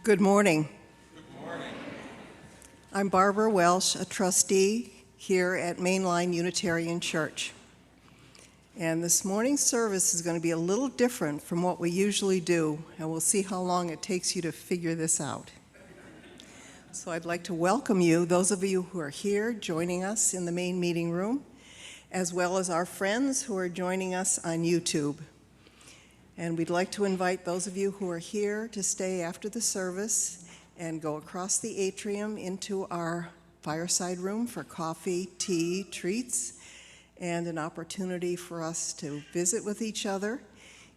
Good morning. Good morning. I'm Barbara Welsh, a trustee here at Mainline Unitarian Church. And this morning's service is going to be a little different from what we usually do, and we'll see how long it takes you to figure this out. So I'd like to welcome you, those of you who are here joining us in the main meeting room, as well as our friends who are joining us on YouTube. And we'd like to invite those of you who are here to stay after the service and go across the atrium into our fireside room for coffee, tea, treats, and an opportunity for us to visit with each other.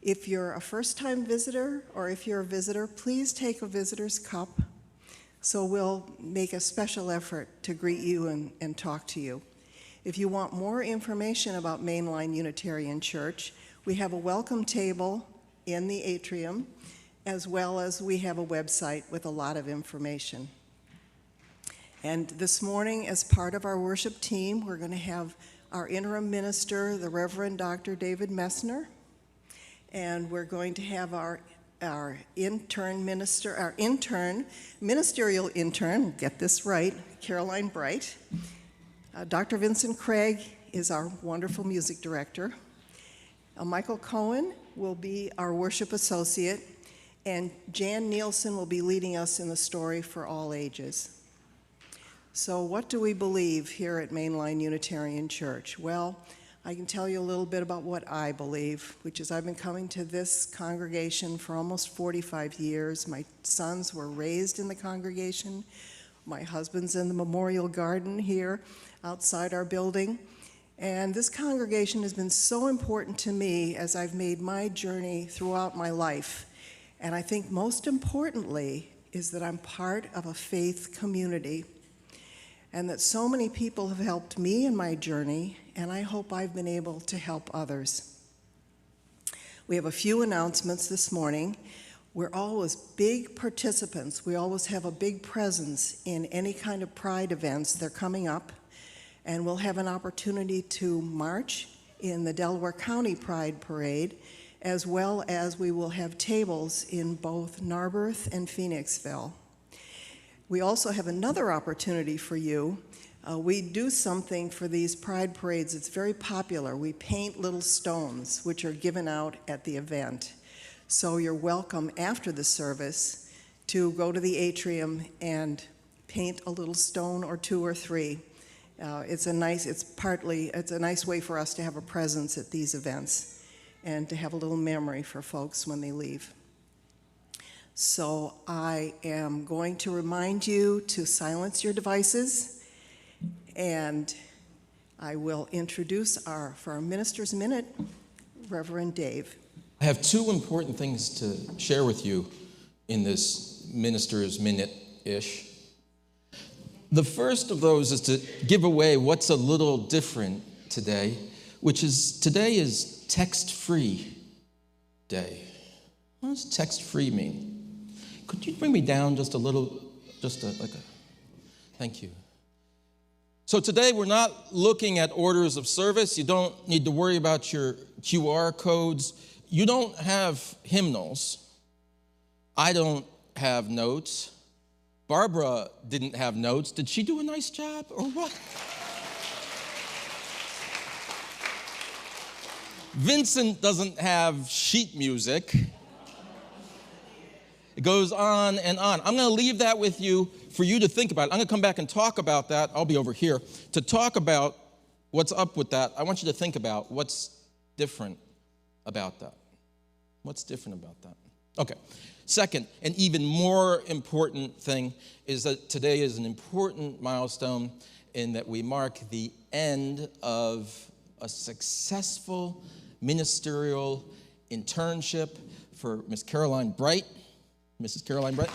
If you're a first-time visitor or if you're a visitor, please take a visitor's cup. So we'll make a special effort to greet you and talk to you. If you want more information about Mainline Unitarian Church, we have a welcome table in the atrium, as well as we have a website with a lot of information. And this morning, as part of our worship team, we're going to have our interim minister, the Reverend Dr. David Messner, and we're going to have our ministerial intern, get this right, Caroline Bright. Dr. Vincent Craig is our wonderful music director. Michael Cohen will be our worship associate, and Jan Nielsen will be leading us in the story for all ages. So what do we believe here at Mainline Unitarian Church? Well, I can tell you a little bit about what I believe, which is I've been coming to this congregation for almost 45 years. My sons were raised in the congregation. My husband's in the memorial garden here outside our building. And this congregation has been so important to me as I've made my journey throughout my life. And I think most importantly is that I'm part of a faith community, and that so many people have helped me in my journey, and I hope I've been able to help others. We have a few announcements this morning. We're always big participants. We always have a big presence in any kind of pride events. They're coming up. And we'll have an opportunity to march in the Delaware County Pride Parade, as well as we will have tables in both Narberth and Phoenixville. We also have another opportunity for you. We do something for these pride parades. It's very popular. We paint little stones, which are given out at the event. So you're welcome after the service to go to the atrium and paint a little stone or two or three. It's a nice way for us to have a presence at these events and to have a little memory for folks when they leave. So I am going to remind you to silence your devices, and I will introduce for our Minister's Minute, Reverend Dave. I have two important things to share with you in this Minister's Minute-ish. The first of those is to give away what's a little different today, which is today is text-free day. What does text-free mean? Could you bring me down just a little, thank you. So today we're not looking at orders of service. You don't need to worry about your QR codes. You don't have hymnals. I don't have notes. Barbara didn't have notes. Did she do a nice job or what? Vincent doesn't have sheet music. It goes on and on. I'm going to leave that with you for you to think about. I'm going to come back and talk about that. I'll be over here. To talk about what's up with that, I want you to think about what's different about that. What's different about that? Okay. Second, and even more important thing is that today is an important milestone in that we mark the end of a successful ministerial internship for Miss Caroline Bright. Mrs. Caroline Bright.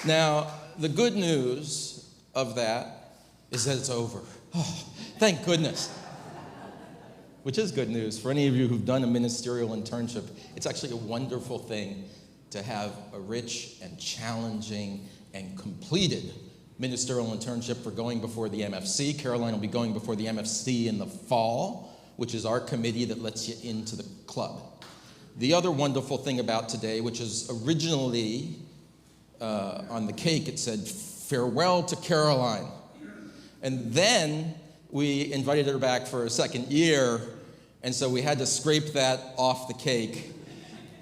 Now, the good news of that is that it's over. Oh, thank goodness. Which is good news for any of you who've done a ministerial internship. It's actually a wonderful thing to have a rich and challenging and completed ministerial internship for going before the MFC. Caroline will be going before the MFC in the fall which is our committee that lets you into the club. The other wonderful thing about today, which is originally on the cake, it said, "Farewell to Caroline." And then we invited her back for a second year, and so we had to scrape that off the cake.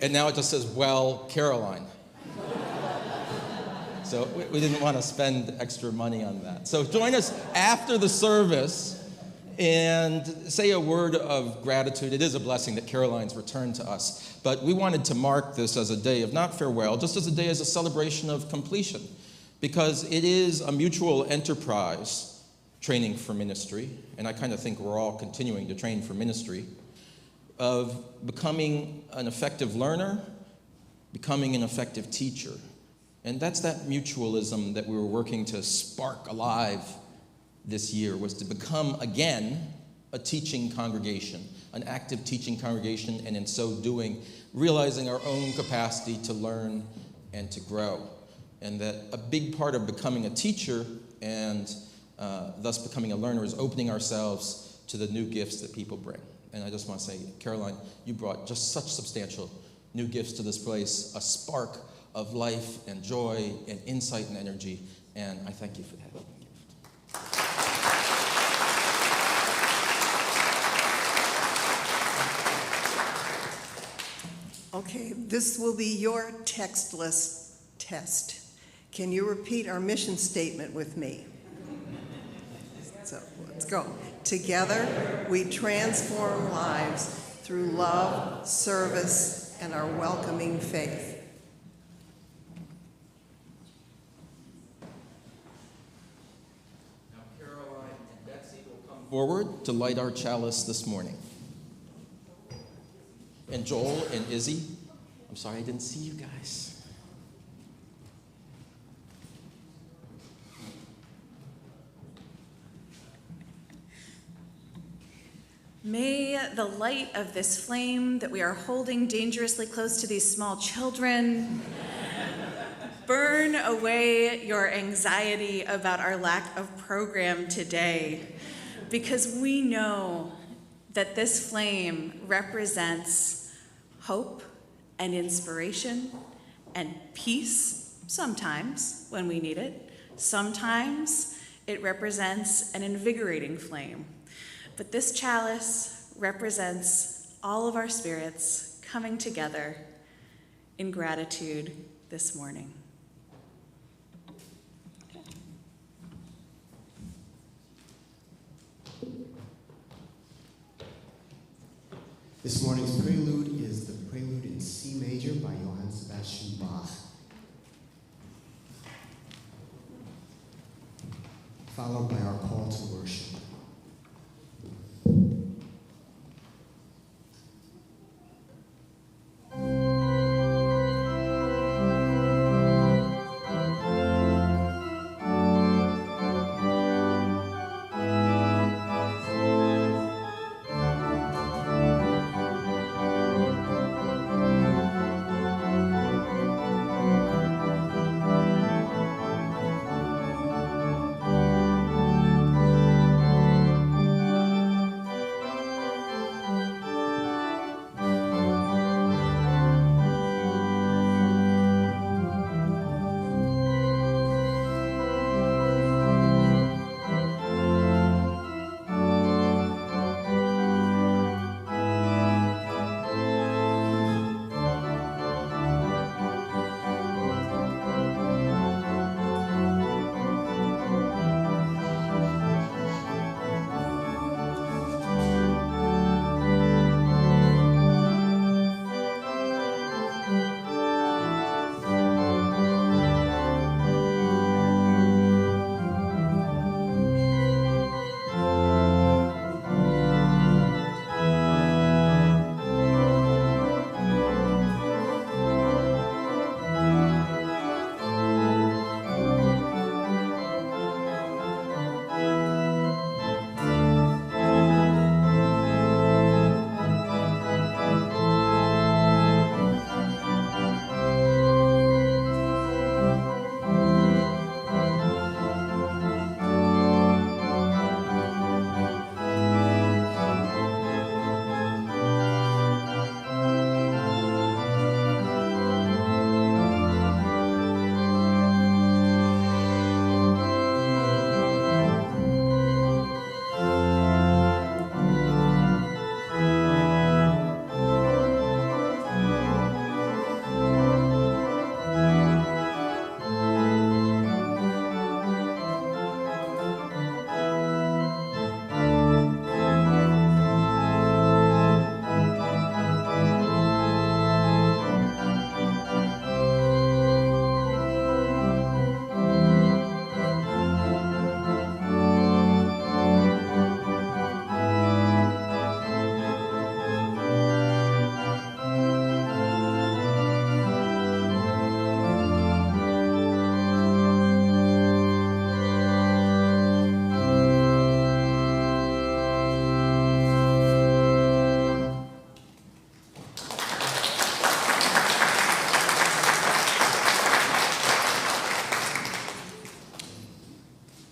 And now it just says, "Well, Caroline." So we didn't want to spend extra money on that. So join us after the service and say a word of gratitude. It is a blessing that Caroline's returned to us. But we wanted to mark this as a day of not farewell, just as a day as a celebration of completion, because it is a mutual enterprise training for ministry, and I kind of think we're all continuing to train for ministry, of becoming an effective learner, becoming an effective teacher. And that's that mutualism that we were working to spark alive this year, was to become, again, a teaching congregation, an active teaching congregation, and in so doing, realizing our own capacity to learn and to grow. And that a big part of becoming a teacher and thus becoming a learner is opening ourselves to the new gifts that people bring. And I just want to say, Caroline, you brought just such substantial new gifts to this place, a spark of life and joy and insight and energy, and I thank you for that. Okay, this will be your textless test. Can you repeat our mission statement with me? So let's go. Together, we transform lives through love, service, and our welcoming faith. Now, Caroline and Betsy will come forward to light our chalice this morning. And Joel and Izzy, I'm sorry I didn't see you guys. May the light of this flame that we are holding dangerously close to these small children burn away your anxiety about our lack of program today, because we know that this flame represents hope and inspiration and peace, sometimes when we need it. Sometimes it represents an invigorating flame. But this chalice represents all of our spirits coming together in gratitude this morning. This morning's prelude is the Prelude in C major by Johann Sebastian Bach, followed by our call to worship.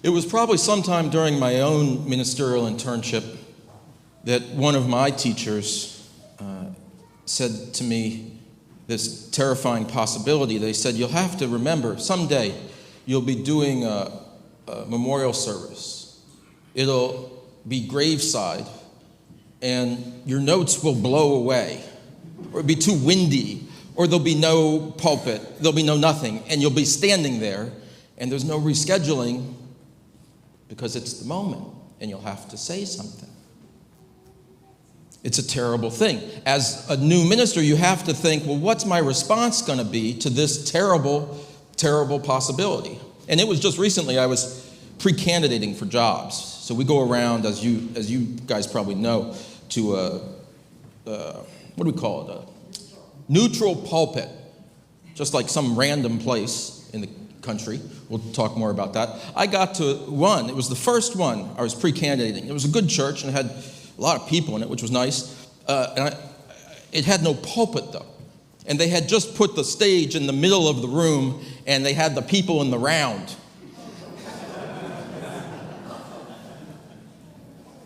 It was probably sometime during my own ministerial internship that one of my teachers said to me this terrifying possibility. They said, you'll have to remember, someday you'll be doing a memorial service. It'll be graveside, and your notes will blow away, or it'll be too windy, or there'll be no pulpit, there'll be no nothing, and you'll be standing there, and there's no rescheduling because it's the moment, and you'll have to say something. It's a terrible thing. As a new minister, you have to think, well, what's my response going to be to this terrible, terrible possibility? And it was just recently I was pre-candidating for jobs. So we go around, as you guys probably know, to what do we call it? A neutral pulpit, just like some random place in the country. We'll talk more about that. I got to one. It was the first one I was pre-candidating. It was a good church, and it had a lot of people in it, which was nice. It had no pulpit, though. And they had just put the stage in the middle of the room, and they had the people in the round.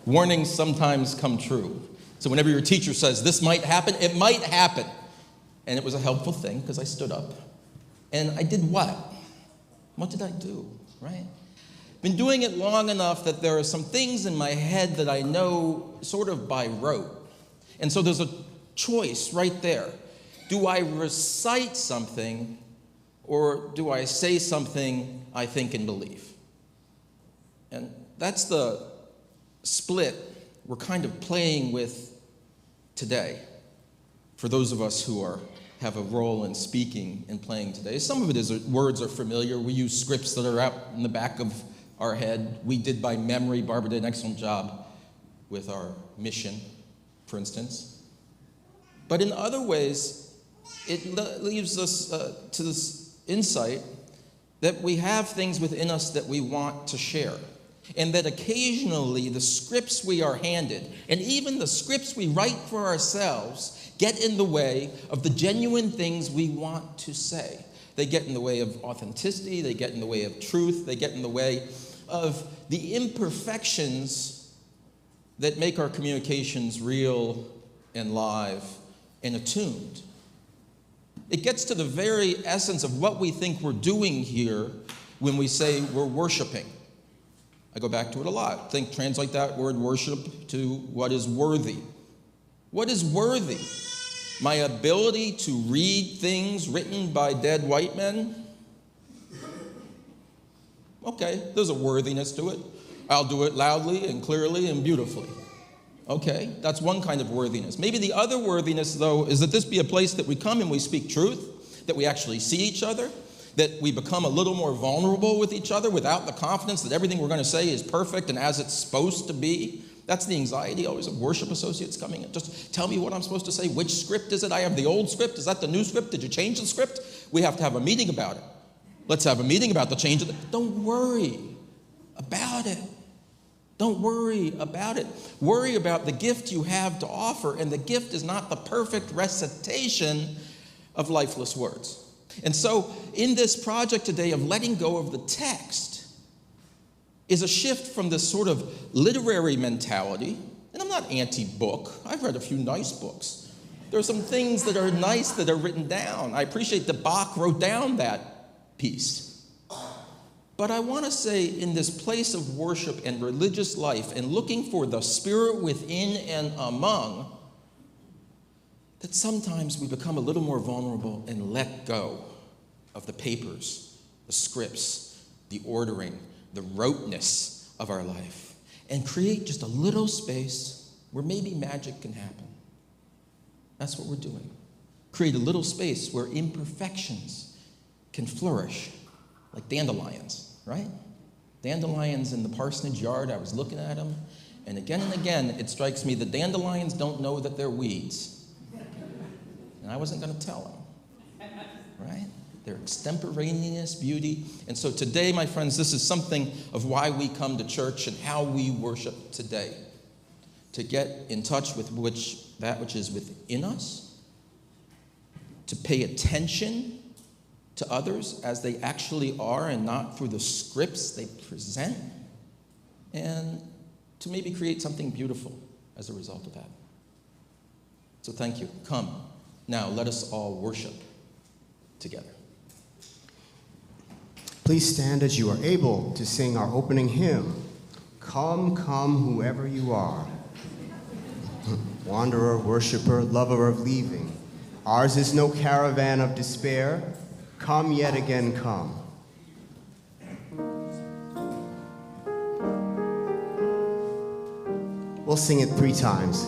Warnings sometimes come true. So whenever your teacher says, this might happen, it might happen. And it was a helpful thing, because I stood up. And I did what? What did I do, right? Been doing it long enough that there are some things in my head that I know sort of by rote. And so there's a choice right there. Do I recite something, or do I say something I think and believe? And that's the split we're kind of playing with today for those of us who have a role in speaking and playing today. Some of it is words are familiar. We use scripts that are out in the back of our head. We did by memory. Barbara did an excellent job with our mission, for instance. But in other ways, it leaves us to this insight that we have things within us that we want to share. And that occasionally the scripts we are handed, and even the scripts we write for ourselves, get in the way of the genuine things we want to say. They get in the way of authenticity, they get in the way of truth, they get in the way of the imperfections that make our communications real and live and attuned. It gets to the very essence of what we think we're doing here when we say we're worshiping. I go back to it a lot. Translate that word worship to what is worthy. What is worthy? My ability to read things written by dead white men? Okay, there's a worthiness to it. I'll do it loudly and clearly and beautifully. Okay, that's one kind of worthiness. Maybe the other worthiness, though, is that this be a place that we come and we speak truth, that we actually see each other, that we become a little more vulnerable with each other without the confidence that everything we're going to say is perfect and as it's supposed to be. That's the anxiety always of worship associates coming in. Just tell me what I'm supposed to say. Which script is it? I have the old script. Is that the new script? Did you change the script? We have to have a meeting about it. Let's have a meeting about the change of it. Don't worry about it. Don't worry about it. Worry about the gift you have to offer, and the gift is not the perfect recitation of lifeless words. And so in this project today of letting go of the text is a shift from this sort of literary mentality. And I'm not anti-book. I've read a few nice books. There are some things that are nice that are written down. I appreciate that Bach wrote down that piece. But I want to say in this place of worship and religious life and looking for the spirit within and among, that sometimes we become a little more vulnerable and let go of the papers, the scripts, the ordering, the roteness of our life, and create just a little space where maybe magic can happen. That's what we're doing. Create a little space where imperfections can flourish like dandelions, right? Dandelions in the parsonage yard, I was looking at them, and again, it strikes me the dandelions don't know that they're weeds. And I wasn't going to tell them, right? Their extemporaneous beauty. And so today, my friends, this is something of why we come to church and how we worship today. To get in touch with that which is within us, to pay attention to others as they actually are and not through the scripts they present, and to maybe create something beautiful as a result of that. So thank you. Come. Now let us all worship together. Please stand as you are able to sing our opening hymn, Come, Come, Whoever You Are. Wanderer, worshiper, lover of leaving, ours is no caravan of despair. Come yet again, come. We'll sing it 3 times.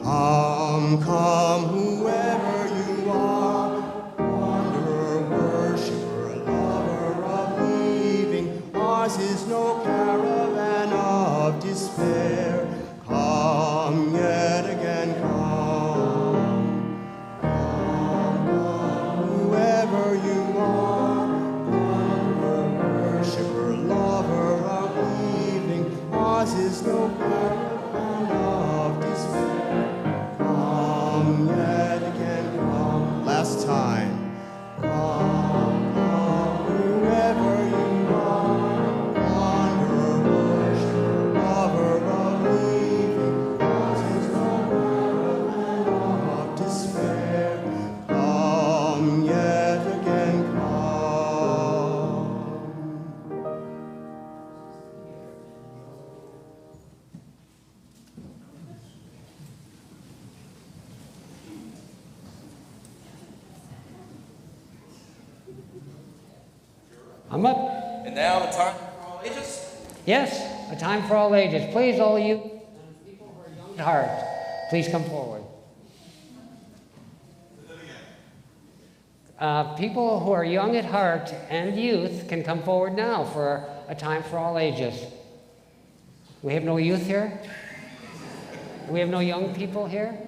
Come, come, whoever you are, wanderer, worshiper, lover of leaving, ours is no caravan of despair. Come yet again, come. Come, come, whoever you are, wanderer, worshiper, lover of leaving, ours is no caravan of despair. Come yet again, come. Last time. Come, come, whoever you are, wanderer, worshiper, lover of leaving, ours is no caravan of despair. Come yet again, come. I'm up. And now the time for all ages. Yes, a time for all ages. Please, all you people who are young at heart, please come forward. People who are young at heart and youth can come forward now for a time for all ages. We have no youth here? We have no young people here?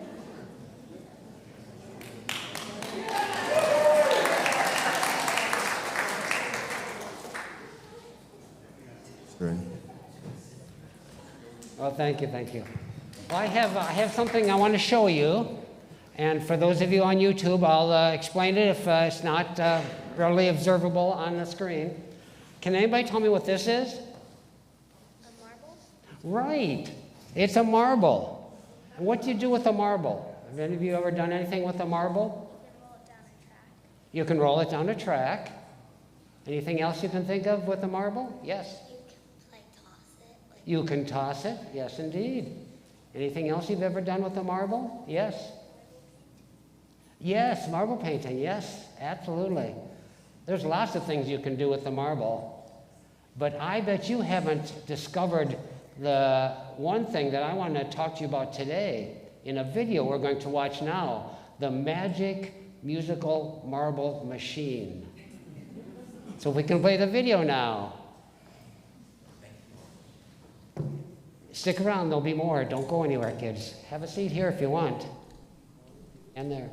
Well, thank you, thank you. Well, I have something I want to show you, and for those of you on YouTube, I'll explain it if it's not readily observable on the screen. Can anybody tell me what this is? A marble? Right, it's a marble. And what do you do with a marble? Have any of you ever done anything with a marble? You can roll it down a track. You can roll it down a track. Anything else you can think of with a marble? Yes. You can toss it. You can toss it, yes indeed. Anything else you've ever done with a marble? Yes. Yes, marble painting, yes, absolutely. There's lots of things you can do with the marble, but I bet you haven't discovered the one thing that I want to talk to you about today in a video we're going to watch now, the magic musical marble machine. So if we can play the video now. Stick around, there'll be more. Don't go anywhere, kids. Have a seat here if you want. And there.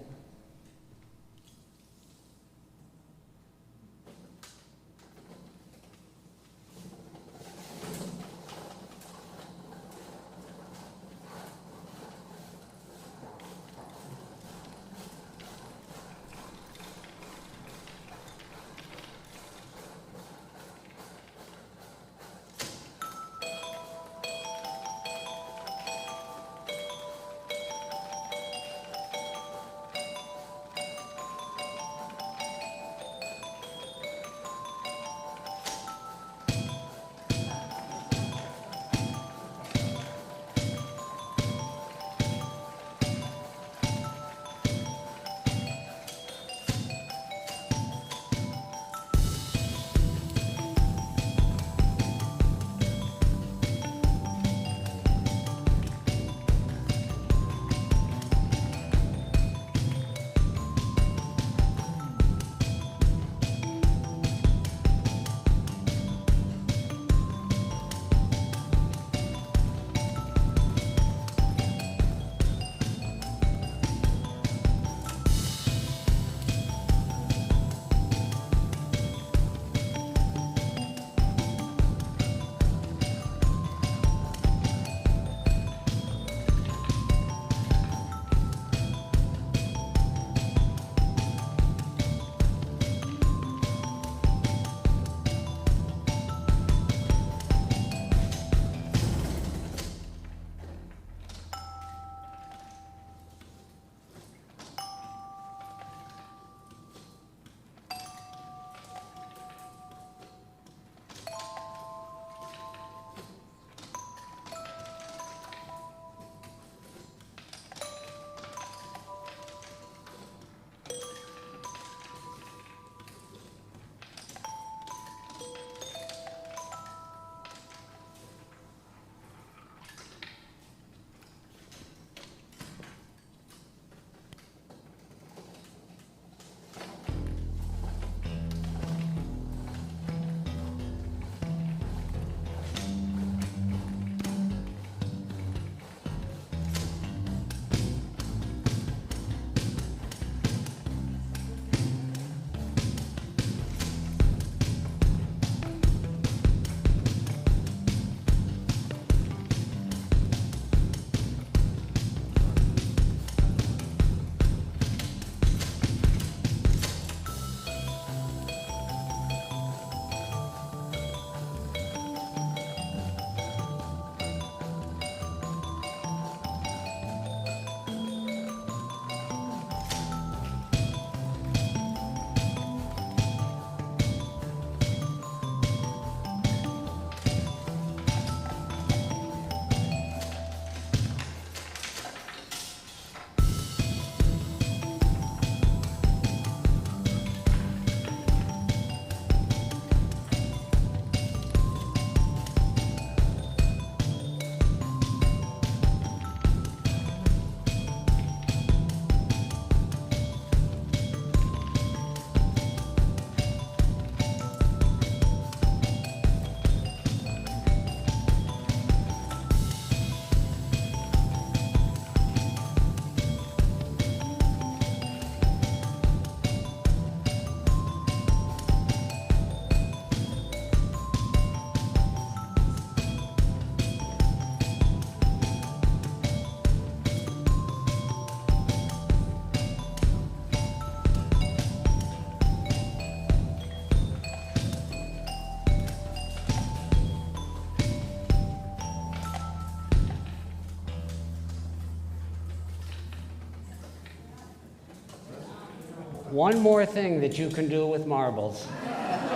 One more thing that you can do with marbles.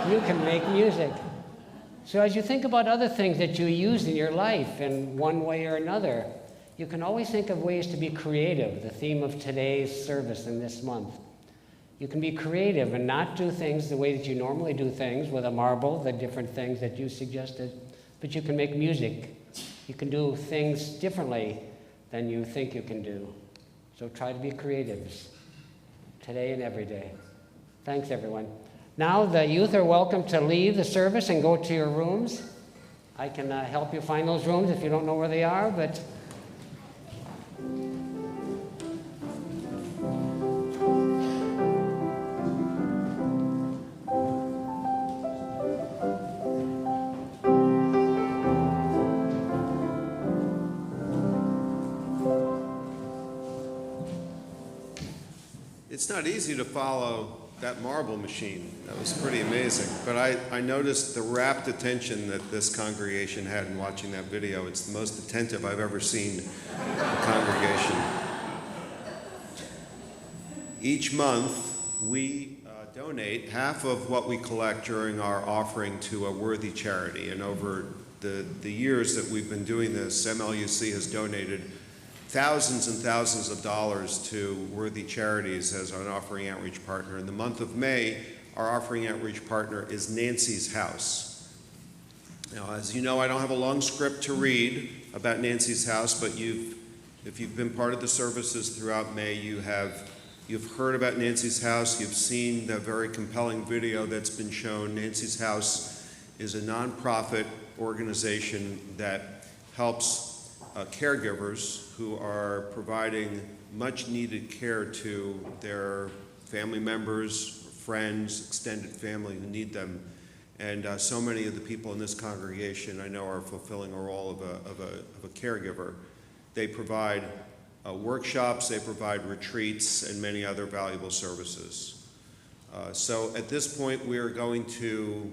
You can make music. So as you think about other things that you use in your life in one way or another, you can always think of ways to be creative, the theme of today's service in this month. You can be creative and not do things the way that you normally do things with a marble, the different things that you suggested, but you can make music. You can do things differently than you think you can do. So try to be creatives today and every day. Thanks, everyone. Now the youth are welcome to leave the service and go to your rooms. I can help you find those rooms if you don't know where they are, but It's not easy to follow that marble machine. That was pretty amazing. But I noticed the rapt attention that this congregation had in watching that video. It's the most attentive I've ever seen a congregation. Each month, we donate half of what we collect during our offering to a worthy charity. And over the years that we've been doing this, MLUC has donated thousands and thousands of dollars to worthy charities as an offering outreach partner. In the month of May, our offering outreach partner is Nancy's House. Now, as you know, I don't have a long script to read about Nancy's House, but if you've been part of the services throughout May, you've heard about Nancy's House, you've seen the very compelling video that's been shown. Nancy's House is a nonprofit organization that helps caregivers who are providing much needed care to their family members, friends, extended family who need them. And so many of the people in this congregation I know are fulfilling a role of a caregiver. They provide workshops, they provide retreats, and many other valuable services. So at this point, we are going to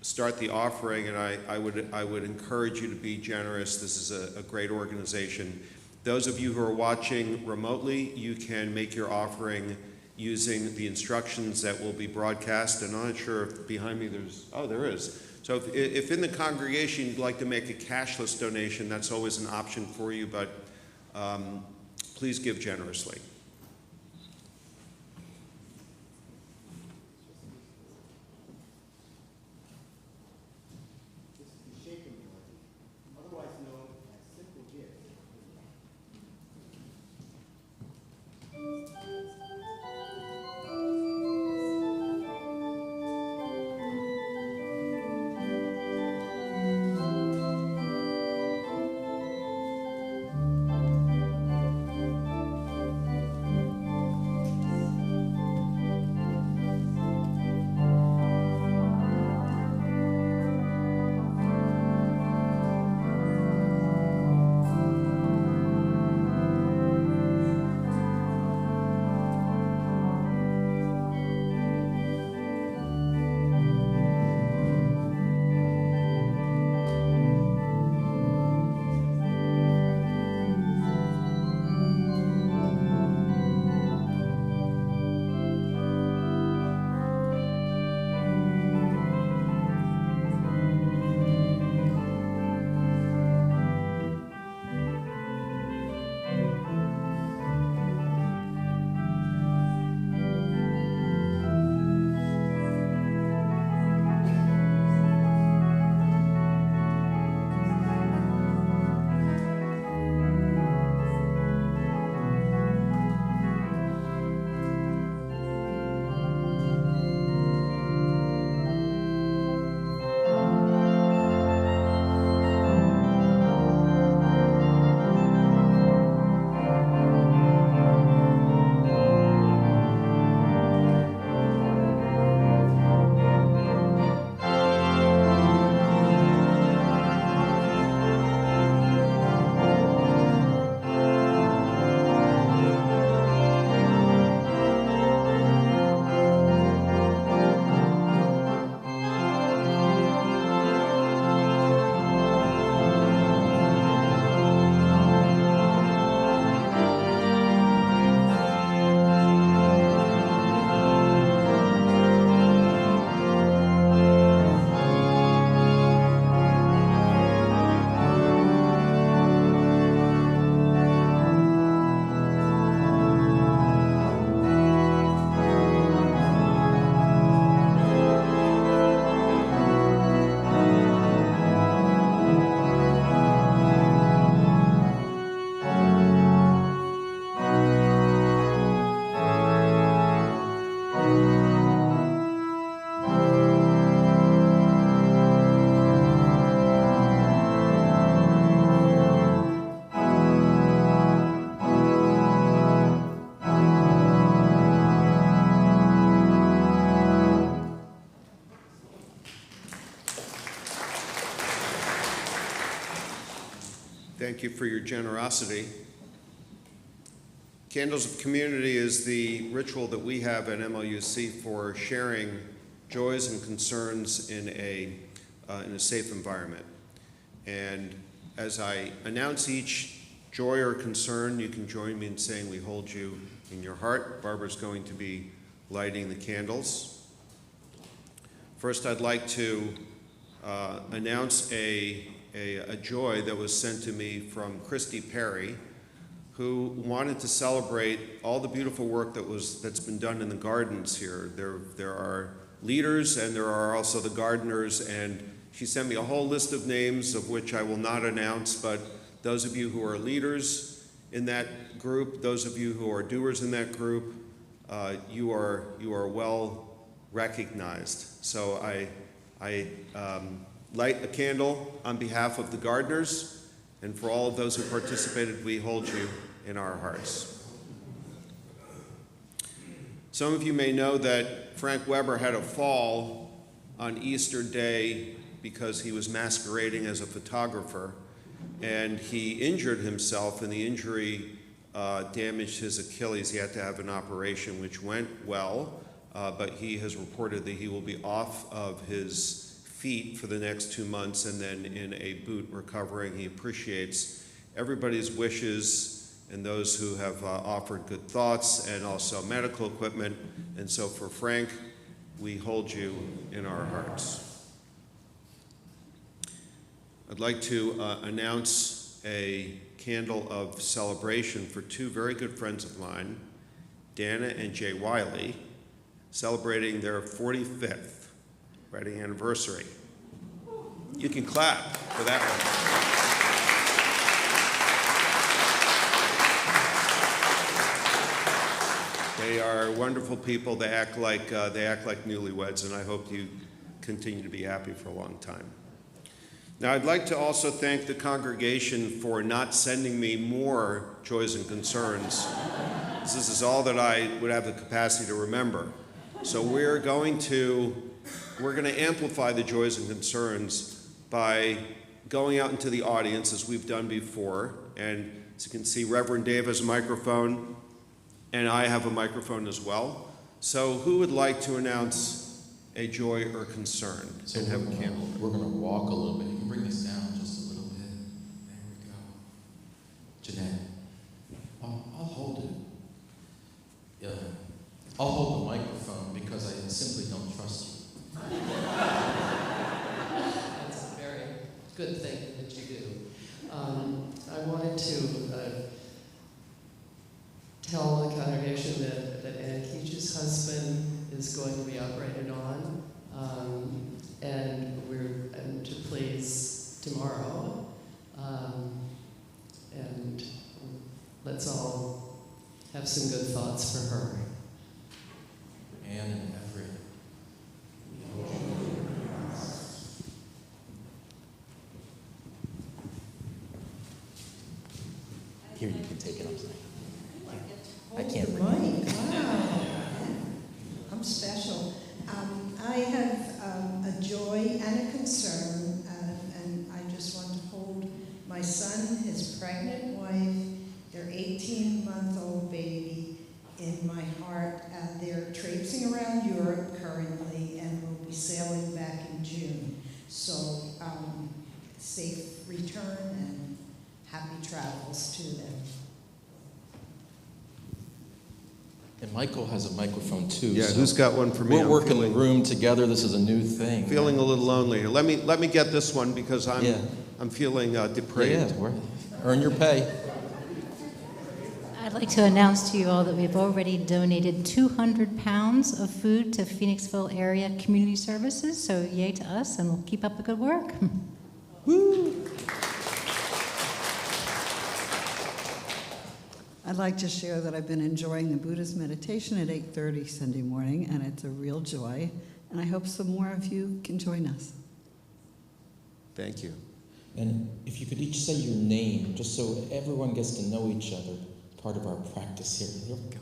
start the offering, and I would encourage you to be generous. This is a great organization. Those of you who are watching remotely, you can make your offering using the instructions that will be broadcast. And I'm not sure if behind me there is. So if in the congregation you'd like to make a cashless donation, that's always an option for you, but please give generously. Thank you for your generosity. Candles of Community is the ritual that we have at MLUC for sharing joys and concerns in a safe environment. And as I announce each joy or concern, you can join me in saying we hold you in your heart. Barbara's going to be lighting the candles. First, I'd like to announce a joy that was sent to me from Christy Perry, who wanted to celebrate all the beautiful work that's been done in the gardens here. There are leaders and there are also the gardeners, and she sent me a whole list of names of which I will not announce, but those of you who are leaders in that group, those of you who are doers in that group, you are well recognized. So I light a candle on behalf of the gardeners, and for all of those who participated, we hold you in our hearts. Some of you may know that Frank Weber had a fall on Easter Day because he was masquerading as a photographer, and he injured himself, and the injury damaged his Achilles. He had to have an operation, which went well, but he has reported that he will be off of his feet for the next 2 months and then in a boot recovering. He appreciates everybody's wishes and those who have offered good thoughts and also medical equipment. And so for Frank, we hold you in our hearts. I'd like to announce a candle of celebration for two very good friends of mine, Dana and Jay Wiley, celebrating their 45th wedding anniversary. You can clap for that one. They are wonderful people. They act like newlyweds, and I hope you continue to be happy for a long time. Now, I'd like to also thank the congregation for not sending me more joys and concerns. This is all that I would have the capacity to remember. So we're going to amplify the joys and concerns by going out into the audience as we've done before. And as you can see, Reverend Dave has a microphone, and I have a microphone as well. So who would like to announce a joy or concern and have a candle? We're going to walk a little bit. You can bring this down just a little bit. There we go. Jeanette, I'll hold it. Yeah. I'll hold the microphone because I simply don't trust you. That's a very good thing that you do. I wanted to tell the congregation that Ann Keach's husband is going to be operated on, and we're to please tomorrow, and let's all have some good thoughts for her. Ann and Everett. Here, you can take it. I can't read. Wow. I'm special. I have a joy and a concern, and I just want to hold my son, his pregnant wife, their 18-month-old baby in my heart. They're traipsing around Europe currently and will be sailing back in June. So safe return and happy travels to them. And Michael has a microphone too. Yeah, so who's got one for me? We'll work in the room together. This is a new thing. Feeling a little lonely. Let me get this one because I'm feeling depraved. Yeah, earn your pay. I'd like to announce to you all that we've already donated 200 pounds of food to Phoenixville area community services. So yay to us, and we'll keep up the good work. Woo! I'd like to share that I've been enjoying the Buddhist meditation at 8:30 Sunday morning, and it's a real joy, and I hope some more of you can join us. Thank you. And if you could each say your name, just so everyone gets to know each other, part of our practice here. Here we go.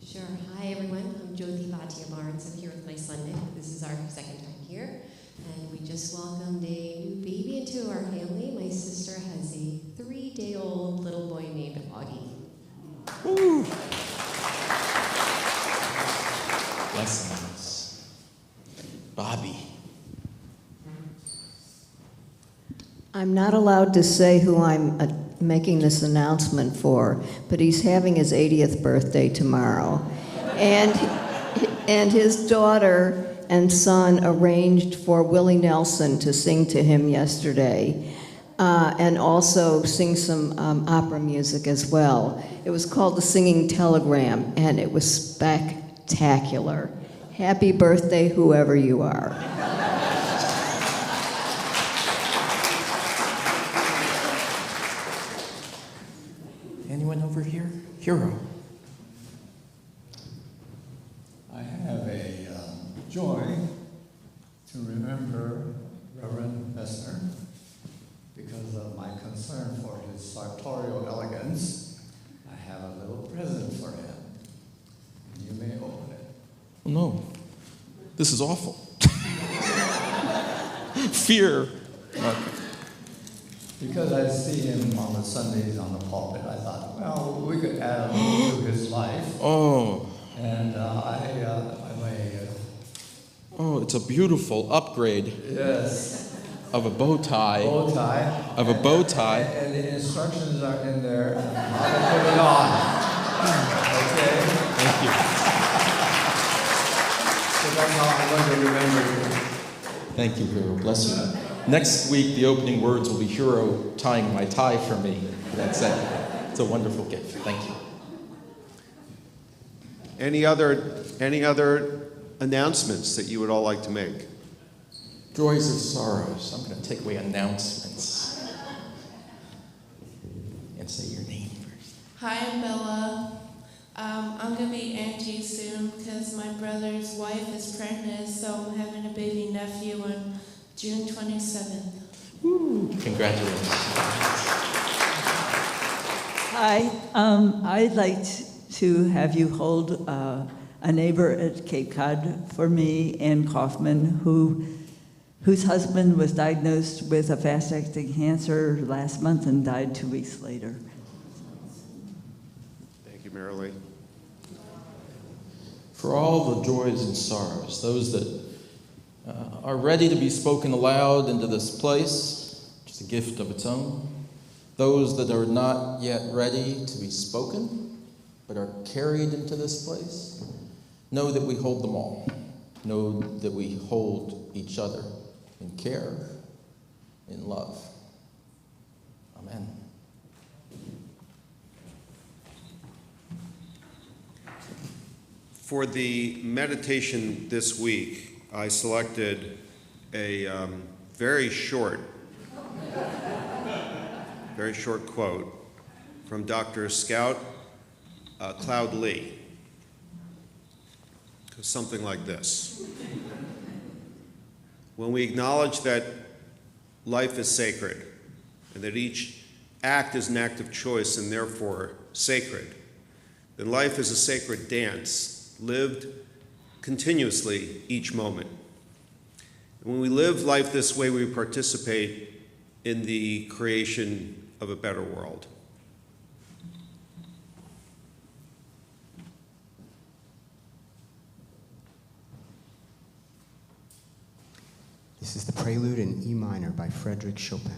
Sure. Hi, everyone. I'm Jyoti Bhatia Barnes. I'm here with my son, Nick. This is our second time here. And we just welcomed a new baby into our family. My sister has a 3-day-old little boy named Augie. Woo. Blessings. Bobby. I'm not allowed to say who I'm making this announcement for, but he's having his 80th birthday tomorrow. And his daughter and son arranged for Willie Nelson to sing to him yesterday, and also sing some opera music as well. It was called The Singing Telegram, and it was spectacular. Happy birthday, whoever you are. Anyone over here? Hero. I have a joy to remember Reverend Messner because of my concern for his sartorial elegance. I have a little present for him. You may open it. Oh, no. This is awful. Fear. Okay. Because I see him on the Sundays on the pulpit, I thought, well, we could add a little to his life. Oh. And Oh, it's a beautiful upgrade. Yes. Of a bow tie. Bow tie. Of a bow tie. And the instructions are in there on how to put it on. Okay? Thank you. So that's how I'm going to remember you. Thank you, Hero. Bless you. Next week, the opening words will be Hero tying my tie for me. That's it. It's a wonderful gift. Thank you. Any other announcements that you would all like to make? Joys or sorrows. I'm going to take away announcements. And say your name first. Hi, I'm Bella. I'm going to be auntie soon because my brother's wife is pregnant, so I'm having a baby nephew on June 27th. Woo. Congratulations. Hi, I'd like to have you hold a neighbor at Cape Cod for me, Ann Kaufman, whose husband was diagnosed with a fast-acting cancer last month and died 2 weeks later. Thank you, Marilee. For all the joys and sorrows, those that are ready to be spoken aloud into this place, which is a gift of its own. Those that are not yet ready to be spoken, but are carried into this place, know that we hold them all. Know that we hold each other in care, in love. Amen. For the meditation this week, I selected a very short quote from Dr. Scout Cloud Lee. Something like this. When we acknowledge that life is sacred and that each act is an act of choice and therefore sacred, then life is a sacred dance, lived continuously each moment. And when we live life this way, we participate in the creation of a better world. This is the Prelude in E minor by Frédéric Chopin.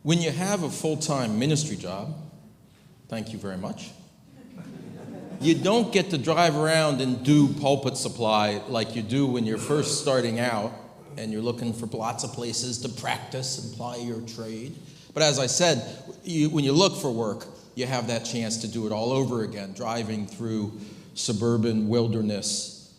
When you have a full-time ministry job, thank you very much, you don't get to drive around and do pulpit supply like you do when you're first starting out and you're looking for lots of places to practice and ply your trade. But as I said, when you look for work, you have that chance to do it all over again, driving through suburban wilderness,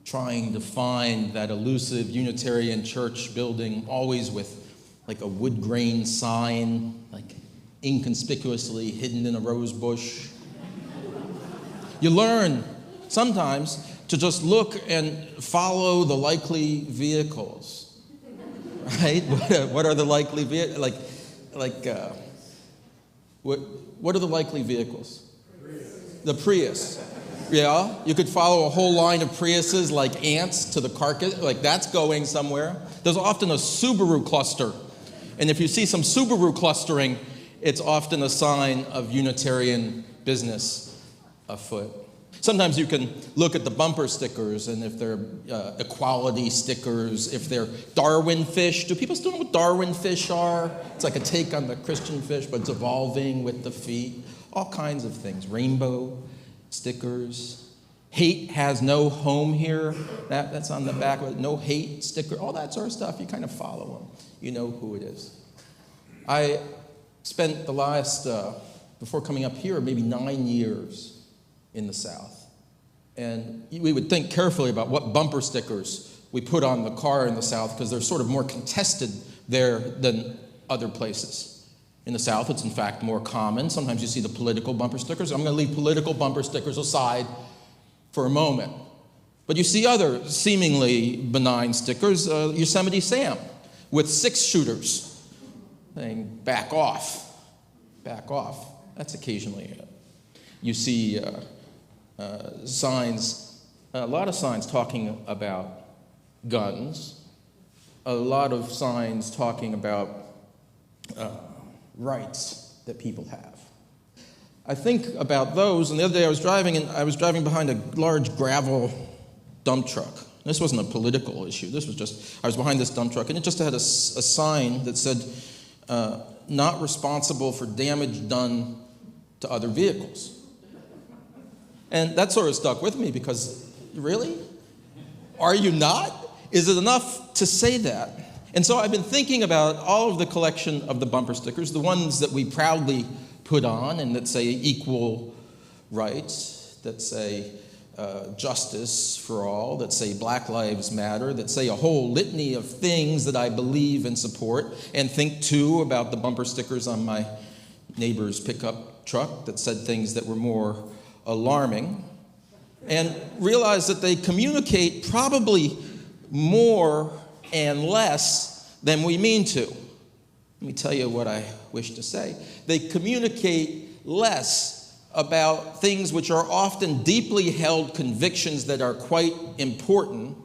trying to find that elusive Unitarian church building, always with like a wood grain sign, like inconspicuously hidden in a rose bush. You learn sometimes to just look and follow the likely vehicles, right? What are the likely vehicles? What are the likely vehicles? The Prius. Yeah, you could follow a whole line of Priuses like ants to the carcass, like that's going somewhere. There's often a Subaru cluster. And if you see some Subaru clustering, it's often a sign of Unitarian business afoot. Sometimes you can look at the bumper stickers, and if they're equality stickers, if they're Darwin fish. Do people still know what Darwin fish are? It's like a take on the Christian fish, but it's evolving with the feet. All kinds of things. Rainbow stickers. Hate has no home here. That's on the back of it. No hate sticker. All that sort of stuff. You kind of follow them. You know who it is. I spent the last, before coming up here, maybe 9 years in the South. And we would think carefully about what bumper stickers we put on the car in the South, because they're sort of more contested there than other places. In the South, it's in fact more common. Sometimes you see the political bumper stickers. I'm going to leave political bumper stickers aside for a moment. But you see other seemingly benign stickers, Yosemite Sam, with 6 shooters saying, back off, back off. That's occasionally it. You see signs, a lot of signs talking about guns, a lot of signs talking about rights that people have. I think about those, and the other day I was driving behind a large gravel dump truck. This wasn't a political issue. This was just, I was behind this dump truck, and it just had a sign that said, not responsible for damage done to other vehicles. And that sort of stuck with me because, really? Are you not? Is it enough to say that? And so I've been thinking about all of the collection of the bumper stickers, the ones that we proudly put on and that say equal rights, that say justice for all, that say Black Lives Matter, that say a whole litany of things that I believe and support, and think too about the bumper stickers on my neighbor's pickup truck that said things that were more alarming, and realize that they communicate probably more and less than we mean to. Let me tell you what I wish to say. They communicate less about things which are often deeply held convictions that are quite important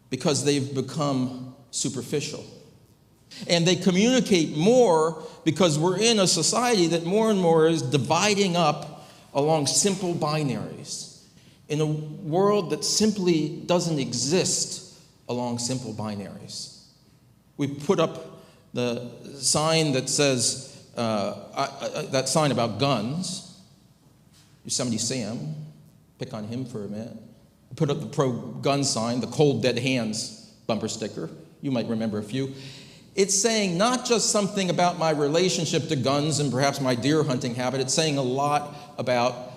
because they've become superficial. And they communicate more because we're in a society that more and more is dividing up along simple binaries, in a world that simply doesn't exist along simple binaries. We put up the sign that says, that sign about guns, Yosemite Sam, pick on him for a minute. Put up the pro-gun sign, the cold dead hands bumper sticker. You might remember a few. It's saying not just something about my relationship to guns and perhaps my deer hunting habit. It's saying a lot about,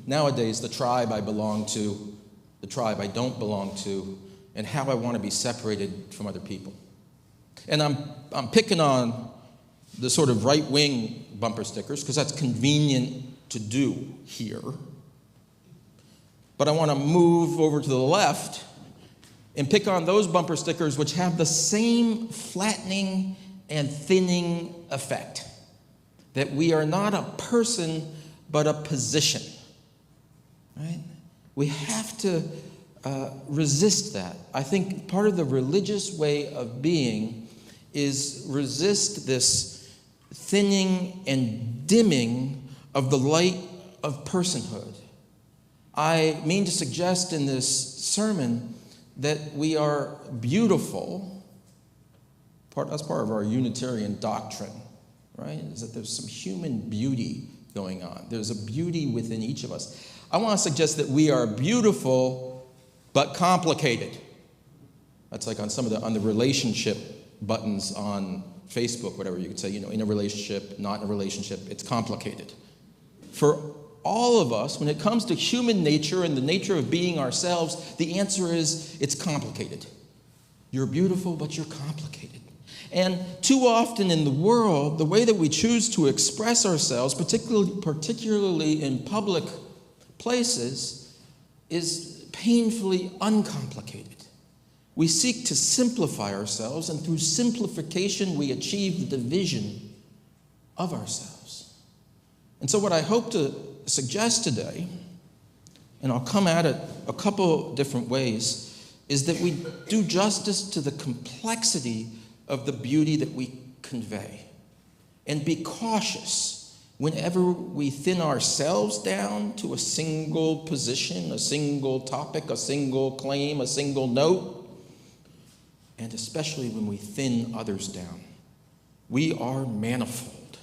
nowadays the tribe I belong to, the tribe I don't belong to, and how I want to be separated from other people. And I'm picking on the sort of right-wing bumper stickers because that's convenient to do here. But I want to move over to the left and pick on those bumper stickers which have the same flattening and thinning effect. That we are not a person, but a position. Right? We have to resist that. I think part of the religious way of being is resist this thinning and dimming of the light of personhood. I mean to suggest in this sermon that we are beautiful. That's part of our Unitarian doctrine, right? Is that there's some human beauty going on. There's a beauty within each of us. I want to suggest that we are beautiful but complicated. That's like on the relationship buttons on Facebook, whatever you could say, in a relationship, not in a relationship, it's complicated. For all of us, when it comes to human nature and the nature of being ourselves, the answer is it's complicated. You're beautiful, but you're complicated. And too often in the world, the way that we choose to express ourselves, particularly in public places, is painfully uncomplicated. We seek to simplify ourselves, and through simplification, we achieve the division of ourselves. And so what I hope to suggest today, and I'll come at it a couple different ways, is that we do justice to the complexity of the beauty that we convey, and be cautious whenever we thin ourselves down to a single position, a single topic, a single claim, a single note, and especially when we thin others down. We are manifold.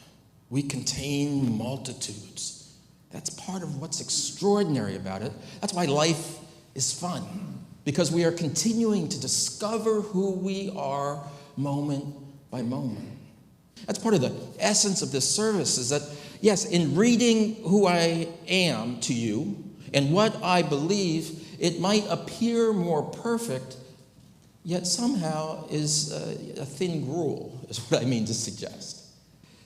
We contain multitudes. That's part of what's extraordinary about it. That's why life is fun, because we are continuing to discover who we are moment by moment. That's part of the essence of this service, is that, yes, in reading who I am to you and what I believe, it might appear more perfect, yet somehow is a thin gruel, is what I mean to suggest.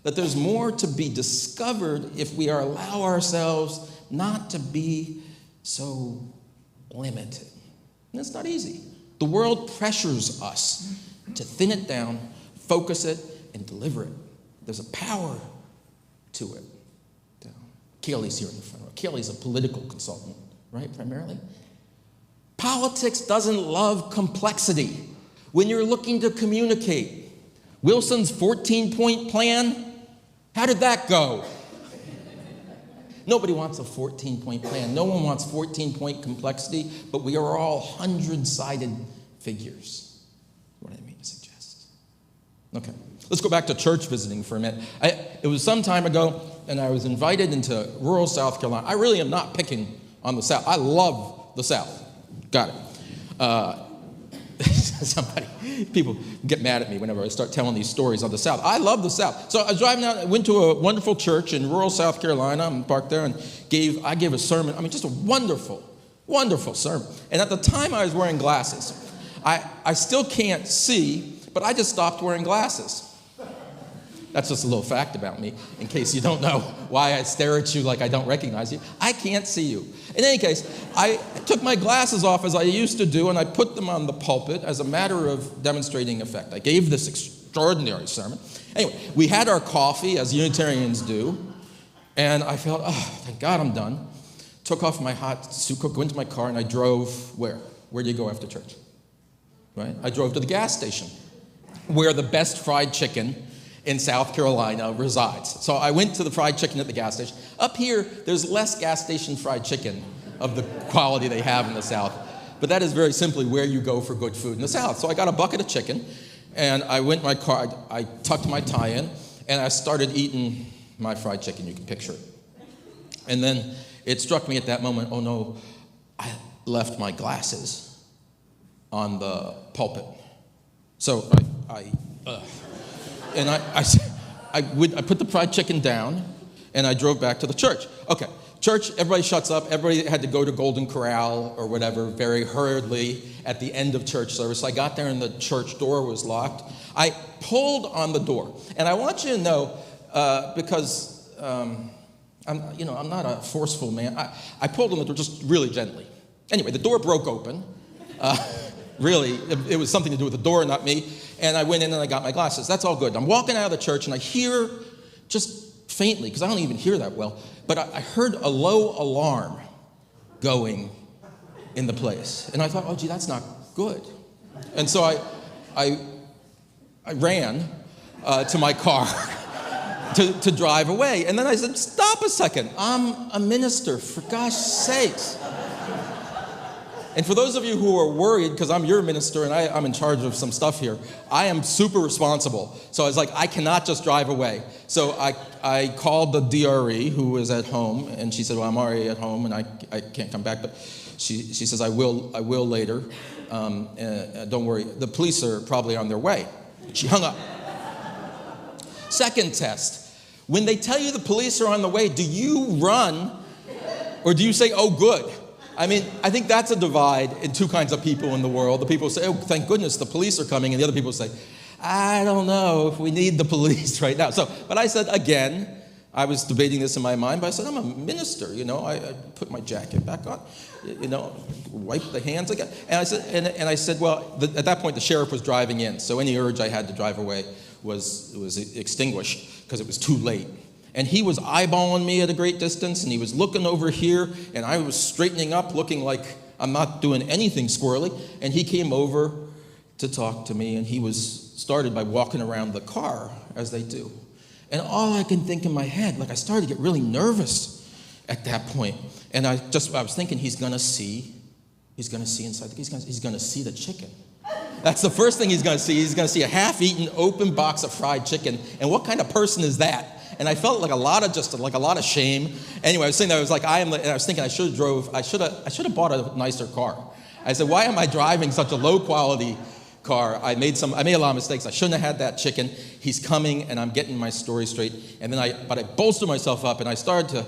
That there's more to be discovered if we allow ourselves not to be so limited. And it's not easy. The world pressures us to thin it down, focus it, and deliver it. There's a power to it. Kaylee's here in the front row. Kaylee's a political consultant, right, primarily? Politics doesn't love complexity. When you're looking to communicate, Wilson's 14-point plan, how did that go? Nobody wants a 14-point plan. No one wants 14-point complexity, but we are all 100-sided figures. What I mean to suggest. Okay, let's go back to church visiting for a minute. It was some time ago, and I was invited into rural South Carolina. I really am not picking on the South. I love the South. Got it. People get mad at me whenever I start telling these stories on the South. I love the South. So I was driving out, I went to a wonderful church in rural South Carolina. I'm parked there, and I gave a sermon. I mean, just a wonderful, wonderful sermon. And at the time, I was wearing glasses. I still can't see, but I just stopped wearing glasses. That's just a little fact about me, in case you don't know why I stare at you like I don't recognize you. I can't see you. In any case, I took my glasses off as I used to do, and I put them on the pulpit as a matter of demonstrating effect. I gave this extraordinary sermon. Anyway, we had our coffee, as Unitarians do, and I felt, oh, thank God I'm done. Took off my hot suit coat, went to my car, and I drove where? Where do you go after church? Right? I drove to the gas station, where the best fried chicken in South Carolina resides. So I went to the fried chicken at the gas station. Up here, there's less gas station fried chicken of the quality they have in the South. But that is very simply where you go for good food in the South. So I got a bucket of chicken, and I went in my car, I tucked my tie in, and I started eating my fried chicken. You can picture it. And then it struck me at that moment, oh no, I left my glasses on the pulpit. So I put the fried chicken down, and I drove back to the church. Okay, church, everybody shuts up. Everybody had to go to Golden Corral or whatever very hurriedly at the end of church service. I got there, and the church door was locked. I pulled on the door, and I want you to know, because I'm not a forceful man. I pulled on the door just really gently. Anyway, the door broke open. Really, it was something to do with the door, not me. And I went in and I got my glasses. That's all good. I'm walking out of the church, and I hear, just faintly, because I don't even hear that well, but I heard a low alarm going in the place. And I thought, oh, gee, that's not good. And so I ran to my car to drive away. And then I said, stop a second. I'm a minister, for gosh sakes. And for those of you who are worried, because I'm your minister and I'm in charge of some stuff here, I am super responsible. So I was like, I cannot just drive away. So I called the DRE who was at home, and she said, well, I'm already at home and I can't come back. But she says, I will later. Don't worry. The police are probably on their way. She hung up. Second test. When they tell you the police are on the way, do you run or do you say, oh, good? I mean, I think that's a divide in two kinds of people in the world. The people say, oh, thank goodness the police are coming. And the other people say, I don't know if we need the police right now. But I said, again, I was debating this in my mind, but I said, I'm a minister, I put my jacket back on, wipe the hands again. And I said, well, at that point the sheriff was driving in, so any urge I had to drive away was extinguished because it was too late. And he was eyeballing me at a great distance, and he was looking over here, and I was straightening up, looking like I'm not doing anything squirrely. And he came over to talk to me, and he started by walking around the car, as they do. And all I can think in my head, I started to get really nervous at that point. And I was thinking, he's going to see inside, he's going to see the chicken. That's the first thing he's going to see. He's going to see a half-eaten, open box of fried chicken. And what kind of person is that? And I felt like a lot of shame. Anyway, I was saying that I was thinking I should have bought a nicer car. I said, why am I driving such a low quality car? I made a lot of mistakes. I shouldn't have had that chicken. He's coming, and I'm getting my story straight. And then I bolstered myself up, and I started to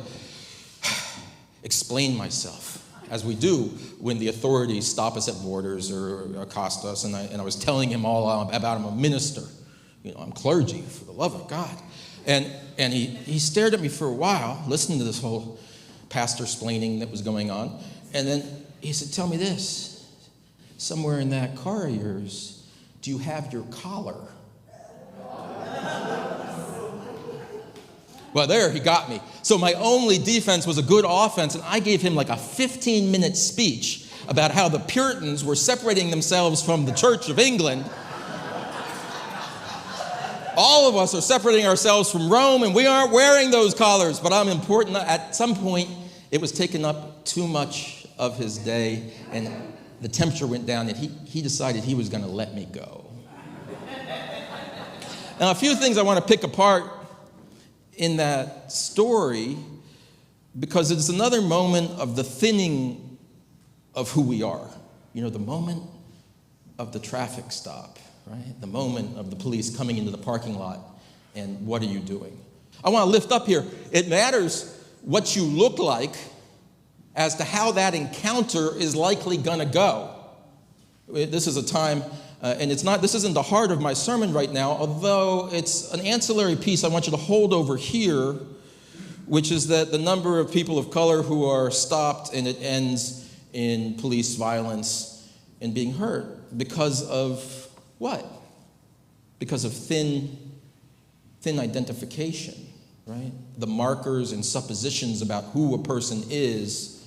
explain myself, as we do when the authorities stop us at borders or accost us. And I was telling him all about I'm a minister. I'm clergy, for the love of God. And he stared at me for a while, listening to this whole pastor-splaining that was going on. And then he said, tell me this. Somewhere in that car of yours, do you have your collar? Well, there, he got me. So my only defense was a good offense, and I gave him like a 15-minute speech about how the Puritans were separating themselves from the Church of England. All of us are separating ourselves from Rome, and we aren't wearing those collars, but I'm important. At some point, it was taking up too much of his day, and the temperature went down, and he decided he was going to let me go. Now, a few things I want to pick apart in that story, because it's another moment of the thinning of who we are. The moment of the traffic stop, right? The moment of the police coming into the parking lot, and what are you doing? I want to lift up here. It matters what you look like as to how that encounter is likely going to go. This is a time, and this isn't the heart of my sermon right now, although it's an ancillary piece I want you to hold over here, which is that the number of people of color who are stopped and it ends in police violence and being hurt because of what? Because of thin identification, right? The markers and suppositions about who a person is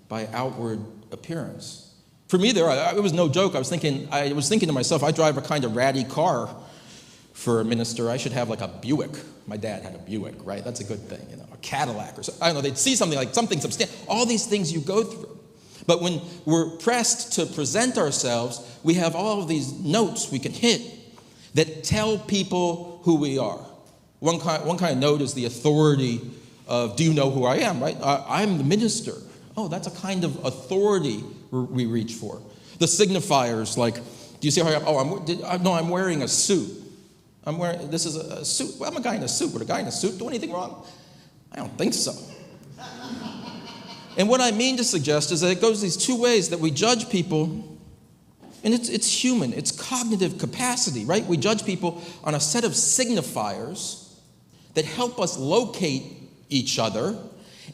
by outward appearance. For me, it was no joke. I was thinking to myself, I drive a kind of ratty car for a minister. I should have like a Buick. My dad had a Buick, right? That's a good thing, a Cadillac or something. I don't know, they'd see something substantial. All these things you go through. But when we're pressed to present ourselves, we have all of these notes we can hit that tell people who we are. One kind of note is the authority of, do you know who I am, right? I'm the minister. Oh, that's a kind of authority we reach for. The signifiers, like, do you see how I'm wearing a suit. This is a suit. Well, I'm a guy in a suit. Would a guy in a suit do anything wrong? I don't think so. And what I mean to suggest is that it goes these two ways, that we judge people, and it's human, it's cognitive capacity, right? We judge people on a set of signifiers that help us locate each other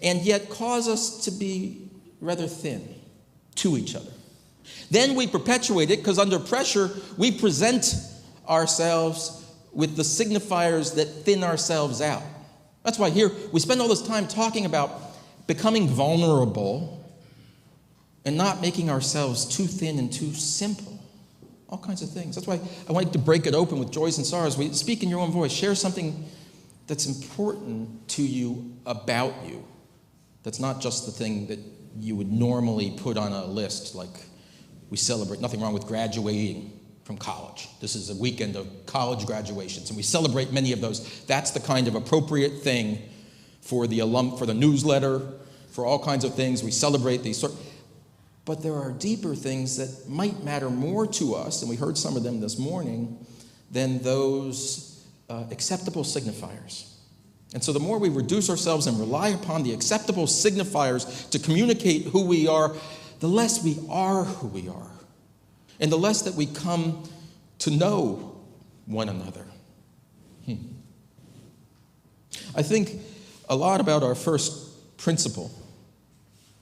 and yet cause us to be rather thin to each other. Then we perpetuate it because under pressure, we present ourselves with the signifiers that thin ourselves out. That's why here we spend all this time talking about becoming vulnerable and not making ourselves too thin and too simple. All kinds of things. That's why I want you to break it open with joys and sorrows. We speak in your own voice. Share something that's important to you about you. That's not just the thing that you would normally put on a list, like We celebrate, nothing wrong with graduating from college. This is a weekend of college graduations, and we celebrate many of those. That's the kind of appropriate thing for the for the newsletter, for all kinds of things. We celebrate these but there are deeper things that might matter more to us, and we heard some of them this morning, than those acceptable signifiers. And so the more we reduce ourselves and rely upon the acceptable signifiers to communicate who we are, the less we are who we are, and the less that we come to know one another. I think a lot about our first principle.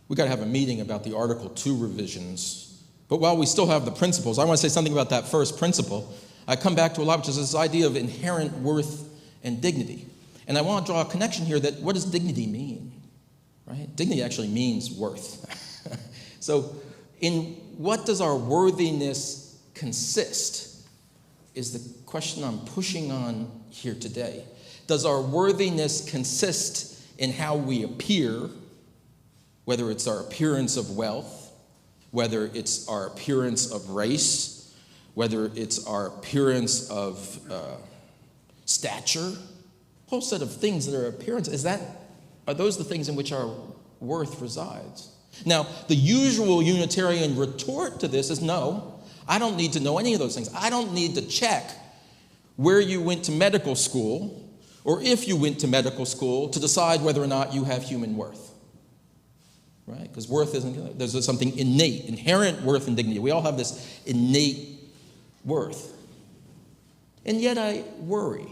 We've got to have a meeting about the Article 2 revisions. But while we still have the principles, I want to say something about that first principle. I come back to a lot, which is this idea of inherent worth and dignity. And I want to draw a connection here that what does dignity mean? Right? Dignity actually means worth. So in what does our worthiness consist is the question I'm pushing on here today. Does our worthiness consist in how we appear, whether it's our appearance of wealth, whether it's our appearance of race, whether it's our appearance of stature, whole set of things that are appearance, are those the things in which our worth resides? Now, the usual Unitarian retort to this is no, I don't need to know any of those things. I don't need to check where you went to medical school, or if you went to medical school, to decide whether or not you have human worth. Right? Because worth isn't, there's something innate, inherent worth and dignity. We all have this innate worth. And yet I worry.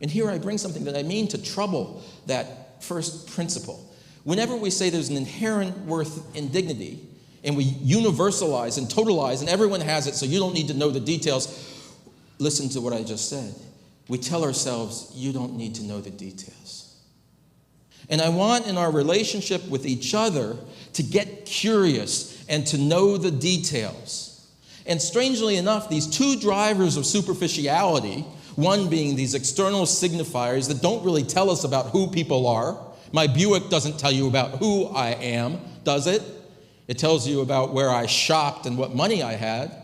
And here I bring something that I mean to trouble that first principle. Whenever we say there's an inherent worth and dignity, and we universalize and totalize, and everyone has it, so you don't need to know the details, listen to what I just said. We tell ourselves, you don't need to know the details. And I want in our relationship with each other to get curious and to know the details. And strangely enough, these two drivers of superficiality, one being these external signifiers that don't really tell us about who people are. My Buick doesn't tell you about who I am, does it? It tells you about where I shopped and what money I had.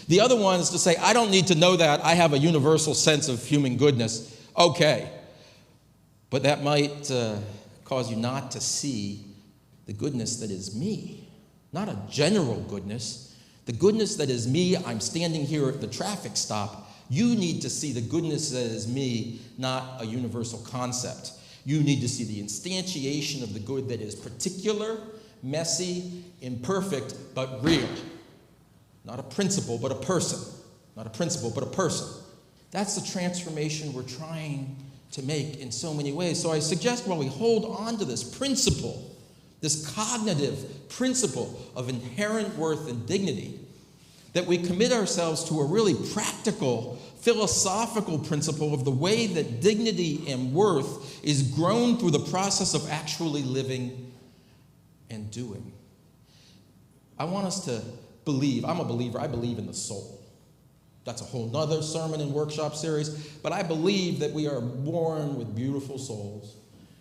The other one is to say, I don't need to know that. I have a universal sense of human goodness. Okay. But that might cause you not to see the goodness that is me. Not a general goodness. The goodness that is me, I'm standing here at the traffic stop. You need to see the goodness that is me, not a universal concept. You need to see the instantiation of the good that is particular, messy, imperfect, but real. Not a principle, but a person. Not a principle, but a person. That's the transformation we're trying to make in so many ways. So I suggest while we hold on to this principle, this cognitive principle of inherent worth and dignity, that we commit ourselves to a really practical, philosophical principle of the way that dignity and worth is grown through the process of actually living and doing. I want us to believe, I'm a believer, I believe in the soul. That's a whole nother sermon and workshop series, but I believe that we are born with beautiful souls,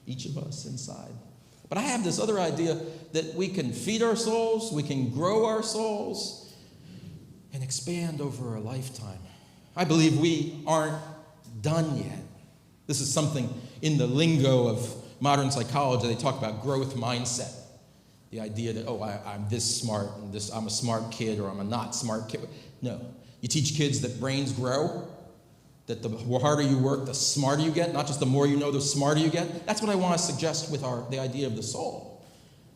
each of us inside. But I have this other idea that we can feed our souls, we can grow our souls, and expand over a lifetime. I believe we aren't done yet. This is something in the lingo of modern psychology. They talk about growth mindset. The idea that, I'm this smart, and I'm a smart kid, or I'm a not smart kid. No. You teach kids that brains grow, that the harder you work, the smarter you get, not just the more you know, the smarter you get. That's what I want to suggest with the idea of the soul,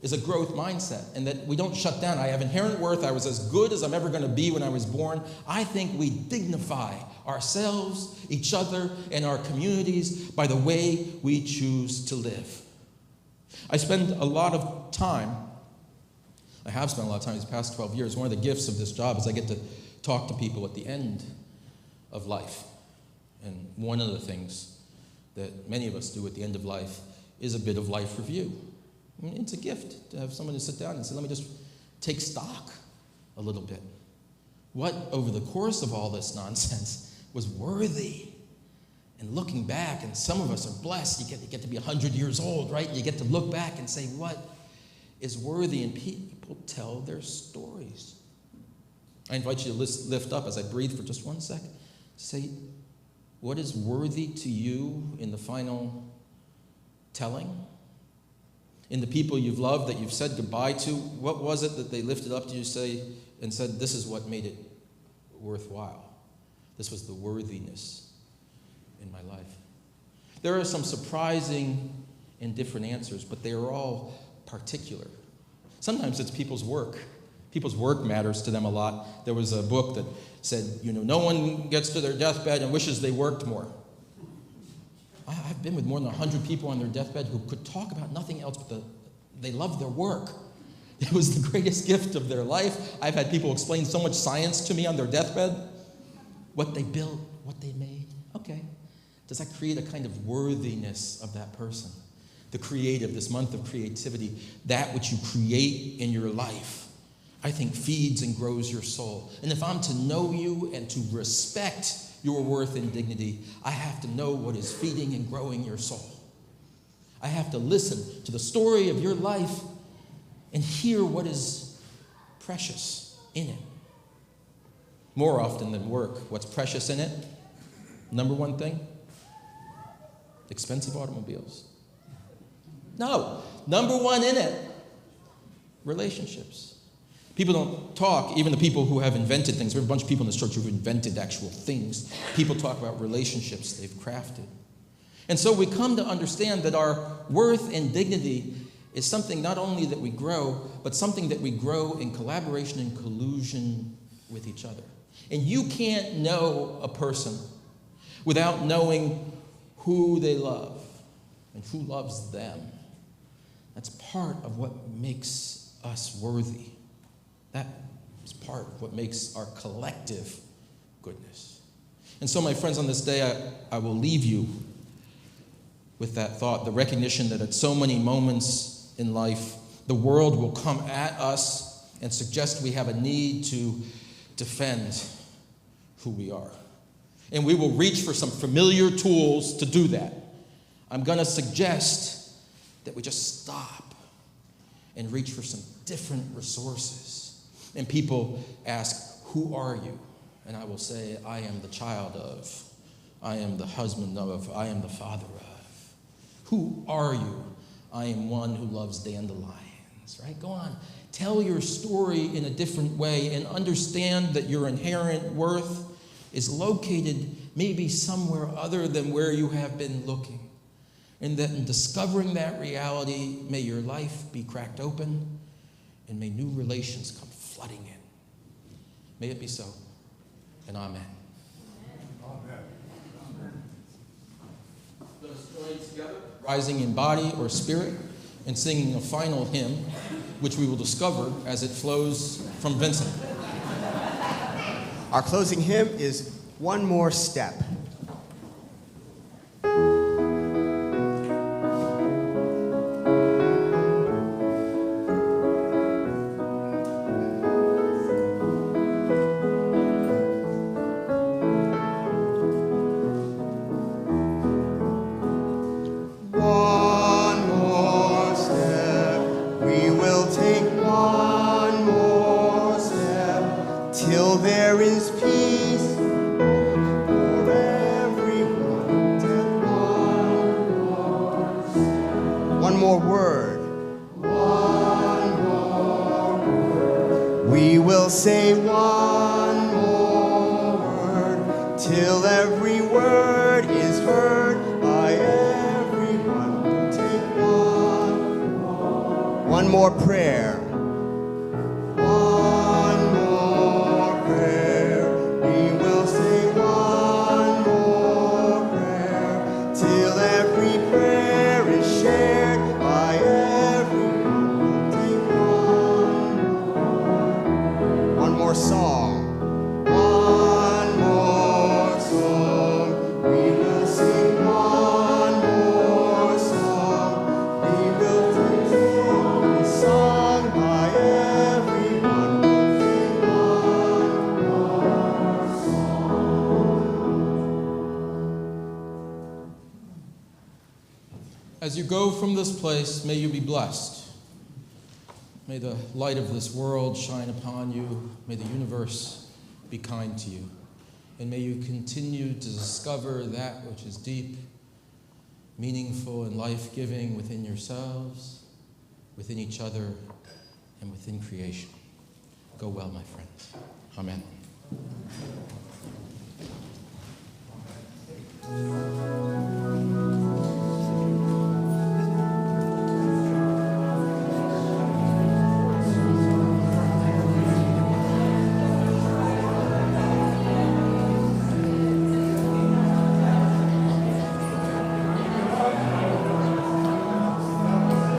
is a growth mindset, and that we don't shut down. I have inherent worth. I was as good as I'm ever going to be when I was born. I think we dignify ourselves, each other, and our communities by the way we choose to live. I spend a lot of time, I have spent a lot of time these past 12 years. One of the gifts of this job is I get to talk to people at the end of life. And one of the things that many of us do at the end of life is a bit of life review. I mean, it's a gift to have someone to sit down and say, let me just take stock a little bit. What, over the course of all this nonsense, was worthy? And looking back, and some of us are blessed, you get to be 100 years old, right? You get to look back and say, what is worthy? And people tell their stories. I invite you to lift up as I breathe for just 1 second. Say, what is worthy to you in the final telling? In the people you've loved that you've said goodbye to, what was it that they lifted up to you and said, this is what made it worthwhile? This was the worthiness in my life. There are some surprising and different answers, but they are all particular. Sometimes it's people's work. People's work matters to them a lot. There was a book that said, no one gets to their deathbed and wishes they worked more. I've been with more than 100 people on their deathbed who could talk about nothing else but they love their work. It was the greatest gift of their life. I've had people explain so much science to me on their deathbed. What they built, what they made. Okay. Does that create a kind of worthiness of that person? The creative, this month of creativity, that which you create in your life, I think feeds and grows your soul. And if I'm to know you and to respect your worth and dignity, I have to know what is feeding and growing your soul. I have to listen to the story of your life and hear what is precious in it. More often than work, what's precious in it? Number one thing? Expensive automobiles. No, number one in it, relationships. People don't talk, even the people who have invented things. There are a bunch of people in this church who've invented actual things. People talk about relationships they've crafted. And so we come to understand that our worth and dignity is something not only that we grow, but something that we grow in collaboration and collusion with each other. And you can't know a person without knowing who they love and who loves them. That's part of what makes us worthy. That is part of what makes our collective goodness. And so, my friends, on this day, I will leave you with that thought, the recognition that at so many moments in life, the world will come at us and suggest we have a need to defend who we are. And we will reach for some familiar tools to do that. I'm going to suggest that we just stop and reach for some different resources. And people ask, who are you? And I will say, I am the child of, I am the husband of, I am the father of. Who are you? I am one who loves dandelions, right? Go on. Tell your story in a different way and understand that your inherent worth is located maybe somewhere other than where you have been looking. And that in discovering that reality, may your life be cracked open and may new relations come flooding in. May it be so, and amen. Let us join together, rising in body or spirit, and singing a final hymn, which we will discover as it flows from Vincent. Our closing hymn is One More Step. Say one more word till every word is heard by everyone. Take one more prayer. One more prayer. We will say one more prayer till every prayer is shared by everyone. Take one more song. One more song. We will sing one more song. We will sing a song by everyone. We'll sing one more song. As you go from this place, may you be blessed. May May the light of this world shine upon you. May the universe be kind to you. And may you continue to discover that which is deep, meaningful, and life-giving within yourselves, within each other, and within creation. Go well, my friends. Amen.